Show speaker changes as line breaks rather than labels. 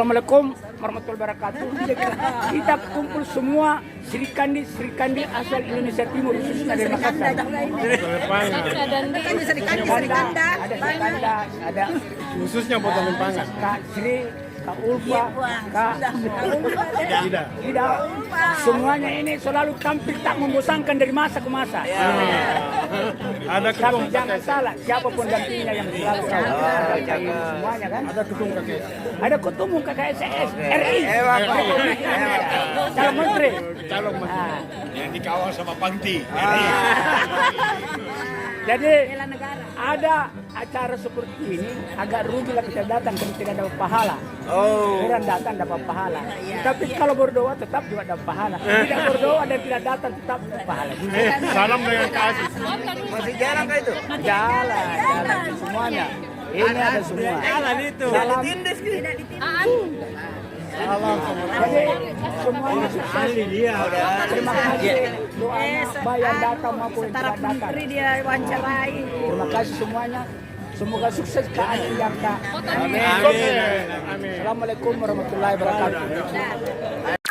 Assalamualaikum warahmatullahi wabarakatuh. Kita kumpul semua Sri Kandi asal Indonesia Timur, khususnya dari Makassar.
Ada Sri Kanda,
ada
khususnya buat Limpangan.
Kak Sri, Kak Ulfa, Kak Ida. Semuanya ini selalu tampil tak membosankan dari masa ke masa.
Ada
Tapi
ketum
jangan salah, siapapun gantinya yang selalu semuanya kan.
ada ketum kakek.
Ada ketua umum KKSS RI, calon menteri. Ah.
Yang dikawal sama Pangti.
Jadi ada acara seperti ini agak rugi lah kita datang kalau tidak dapat pahala. Orang datang dapat pahala. Tapi kalau berdoa tetap juga dapat pahala. Tidak berdoa dan tidak datang tetap dapat pahala.
Salam dengan kasih.
Masih jarang kah itu?
Jalan semuanya. Ini ada semua.
Jalan itu.
Salam.
Salam sama
Jadi semuanya sukses. Terima kasih doa bayar datang maupun tidak datang.
dia wawancarai.
Terima kasih semuanya. Semoga sukses ke Jakarta.
Amin. Amin.
Assalamualaikum warahmatullahi wabarakatuh.